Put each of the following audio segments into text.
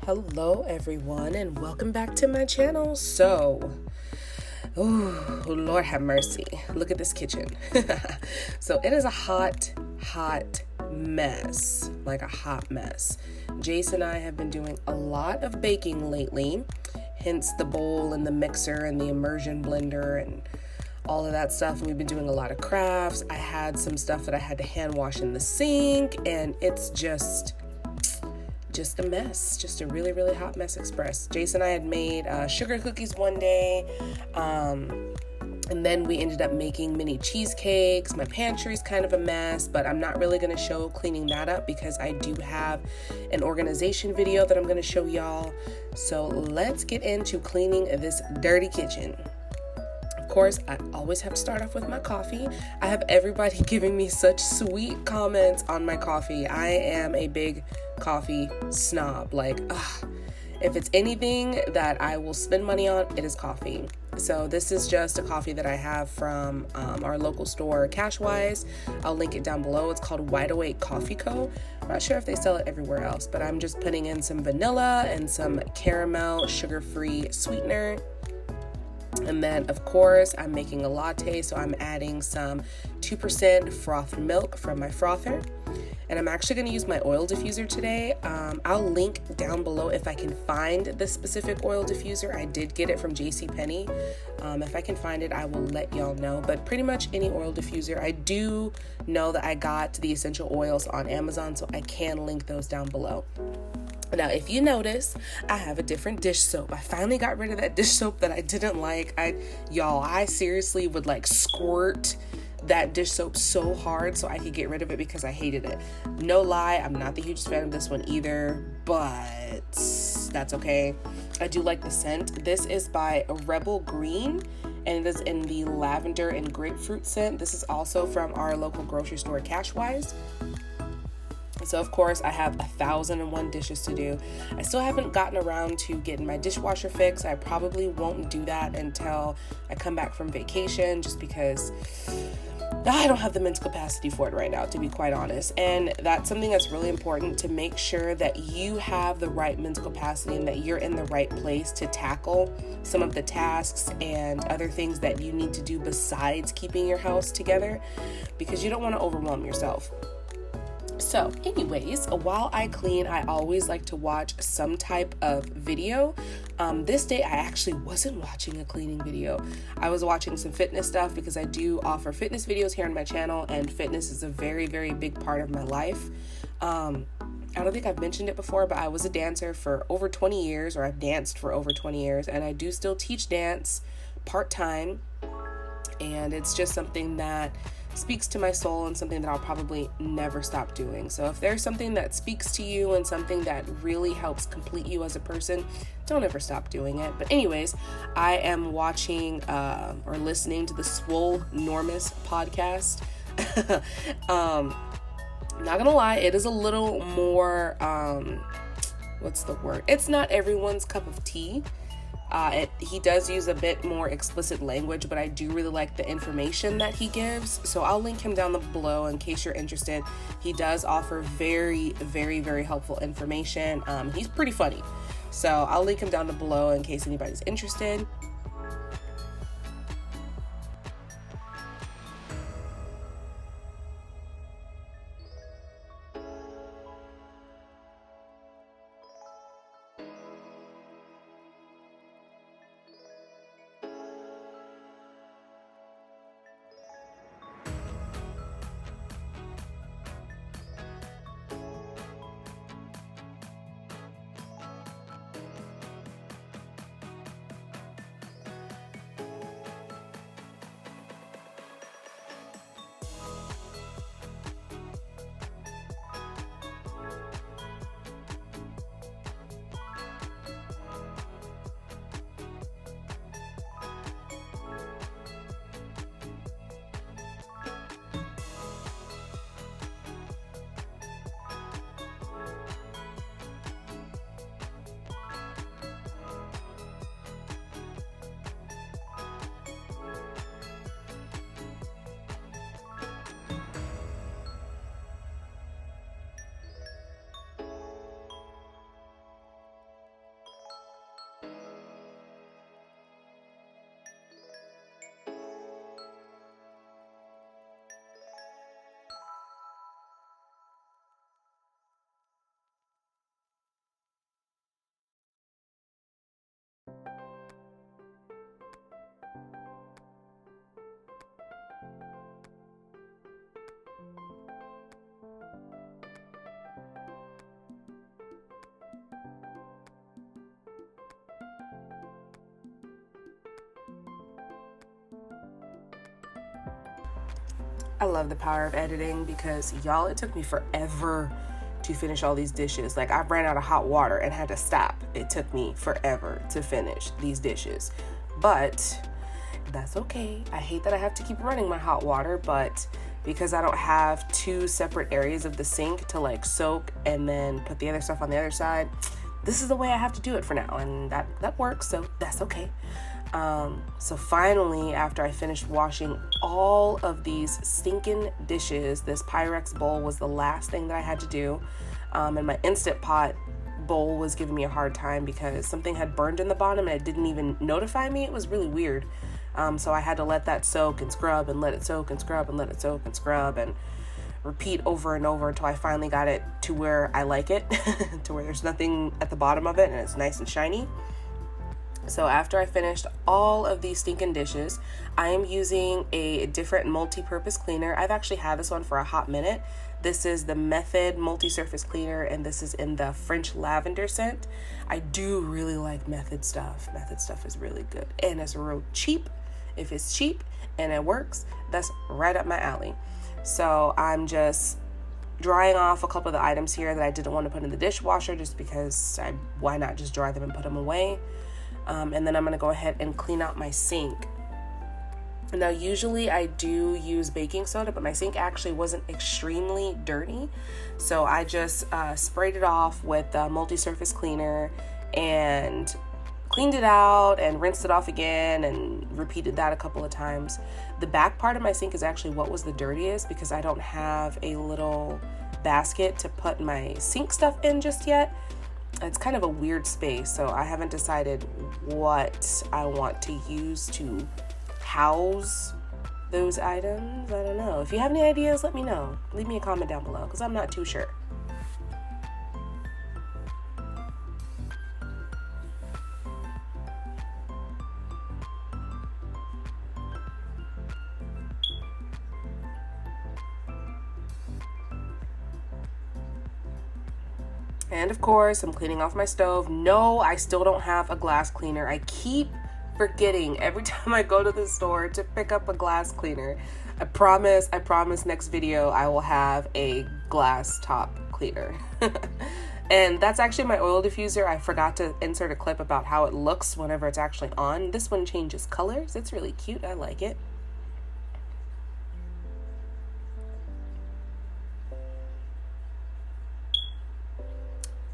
Hello everyone and welcome back to my channel. Lord have mercy. Look at this kitchen. So it is a hot mess, like a hot mess. Jace and I have been doing a lot of baking lately, hence the bowl and the mixer and the immersion blender and all of that stuff. And we've been doing a lot of crafts. I had some stuff that I had to hand wash in the sink, and it's just a mess, just a really hot mess express. Jace and I had made sugar cookies one day, and then we ended up making mini cheesecakes. My pantry's kind of a mess, but I'm not really going to show cleaning that up because I do have an organization video that I'm going to show y'all. So let's get into cleaning this dirty kitchen. Of course, I always have to start off with my coffee. I have everybody giving me such sweet comments on my coffee. I am a big coffee snob. If it's anything that I will spend money on, it is coffee. So this is just a coffee that I have from our local store, Cashwise. I'll link it down below. It's called Wide Awake Coffee Co. I'm not sure if they sell it everywhere else, but I'm just putting in some vanilla and some caramel sugar-free sweetener. And then, of course, I'm making a latte, so I'm adding some 2% frothed milk from my frother. And I'm actually going to use my oil diffuser today. I'll link down below if I can find the specific oil diffuser. I did get it from JCPenney. If I can find it, I will let y'all know. But pretty much any oil diffuser. I do know that I got the essential oils on Amazon, so I can link those down below. Now, if you notice, I have a different dish soap. I finally got rid of that dish soap that I didn't like. I seriously would squirt that dish soap so hard so I could get rid of it because I hated it. No lie, I'm not the hugest fan of this one either, but that's okay. I do like the scent. This is by Rebel Green, and it is in the lavender and grapefruit scent. This is also from our local grocery store, Cashwise. So of course I have 1,001 dishes to do. I still haven't gotten around to getting my dishwasher fixed. I probably won't do that until I come back from vacation, just because I don't have the mental capacity for it right now, to be quite honest. And that's something that's really important, to make sure that you have the right mental capacity and that you're in the right place to tackle some of the tasks and other things that you need to do besides keeping your house together, because you don't want to overwhelm yourself. So anyways, while I clean, I always like to watch some type of video. This day, I actually wasn't watching a cleaning video. I was watching some fitness stuff because I do offer fitness videos here on my channel, and fitness is a very big part of my life. I don't think I've mentioned it before, but I was a dancer for over 20 years, or I've danced for over 20 years, and I do still teach dance part-time, and it's just something that speaks to my soul and something that I'll probably never stop doing. So if there's something that speaks to you and something that really helps complete you as a person, don't ever stop doing it. But anyways, I am watching or listening to the Swole Normus podcast. Not gonna lie, it is a little more, what's the word? It's not everyone's cup of tea. He does use a bit more explicit language, but I do really like the information that he gives. So I'll link him down below in case you're interested. He does offer very helpful information. He's pretty funny. So I'll link him down below in case anybody's interested. I love the power of editing because, y'all, it took me forever to finish all these dishes. Like, I ran out of hot water and had to stop. It took me forever to finish these dishes. But that's okay. I hate that I have to keep running my hot water, but because I don't have two separate areas of the sink to like soak and then put the other stuff on the other side, this is the way I have to do it for now, and that works, so that's okay. So finally, after I finished washing all of these stinking dishes, this Pyrex bowl was the last thing that I had to do. And my Instant Pot bowl was giving me a hard time because something had burned in the bottom and it didn't even notify me. It was really weird. So I had to let that soak and scrub and let it soak and scrub and let it soak and scrub and repeat over and over until I finally got it to where I like it, to where there's nothing at the bottom of it and it's nice and shiny. So after I finished all of these stinking dishes, I am using a different multi-purpose cleaner. I've actually had this one for a hot minute. This is the Method multi-surface cleaner, and this is in the French lavender scent. I do really like Method stuff. Method stuff is really good, and it's real cheap. If it's cheap and it works, that's right up my alley. So I'm just drying off a couple of the items here that I didn't want to put in the dishwasher just because why not just dry them and put them away. And then I'm going to go ahead and clean out my sink. Now, usually I do use baking soda, but my sink actually wasn't extremely dirty. So I just sprayed it off with a multi-surface cleaner and cleaned it out and rinsed it off again and repeated that a couple of times. The back part of my sink is actually what was the dirtiest because I don't have a little basket to put my sink stuff in just yet. It's kind of a weird space, so I haven't decided what I want to use to house those items. I don't know. If you have any ideas, let me know. Leave me a comment down below because I'm not too sure. And of course, I'm cleaning off my stove. No, I still don't have a glass cleaner. I keep forgetting every time I go to the store to pick up a glass cleaner. I promise next video I will have a glass top cleaner. And that's actually my oil diffuser. I forgot to insert a clip about how it looks whenever it's actually on. This one changes colors. It's really cute. I like it.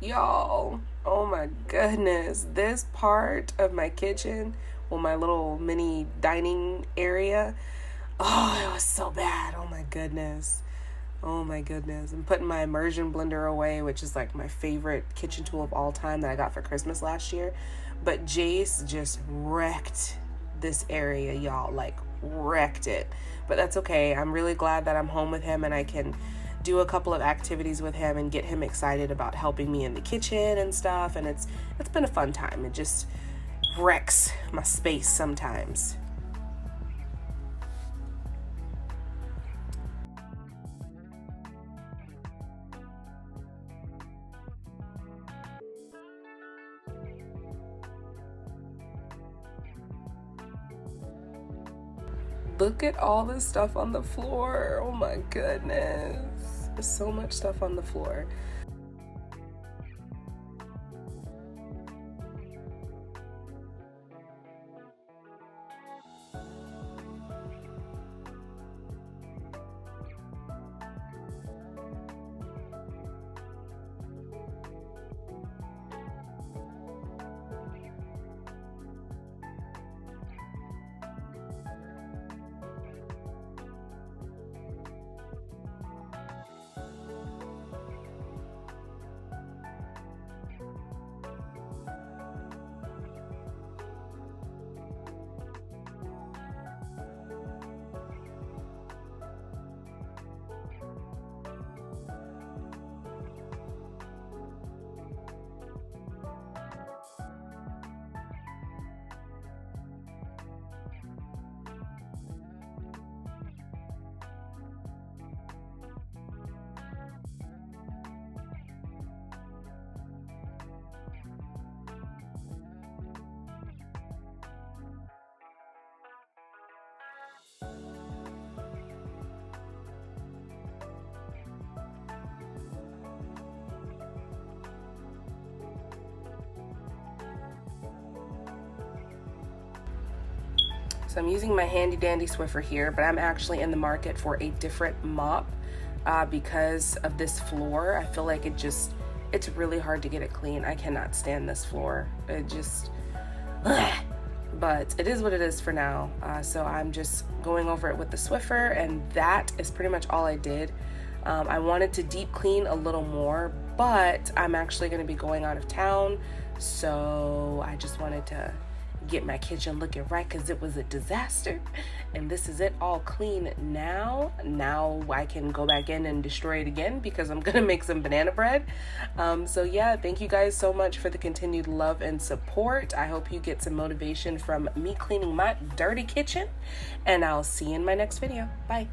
Y'all, oh my goodness, this part of my kitchen, well, my little mini dining area, oh, it was so bad. Oh my goodness. I'm putting my immersion blender away, which is like my favorite kitchen tool of all time that I got for Christmas last year. But Jace just wrecked this area, y'all, like wrecked it. But that's okay. I'm really glad that I'm home with him and I can do a couple of activities with him and get him excited about helping me in the kitchen and stuff. And it's been a fun time. It just wrecks my space sometimes. Look at all this stuff on the floor. Oh my goodness. There's so much stuff on the floor. So I'm using my handy dandy Swiffer here, but I'm actually in the market for a different mop because of this floor. I feel like it's really hard to get it clean. I cannot stand this floor. It just, but it is what it is for now. So I'm just going over it with the Swiffer, and that is pretty much all I did. I wanted to deep clean a little more, but I'm actually going to be going out of town, so I just wanted to get my kitchen looking right because it was a disaster. And this is it, all clean now. Now I can go back in and destroy it again because I'm gonna make some banana bread. So yeah, thank you guys so much for the continued love and support. I hope you get some motivation from me cleaning my dirty kitchen, and I'll see you in my next video. Bye.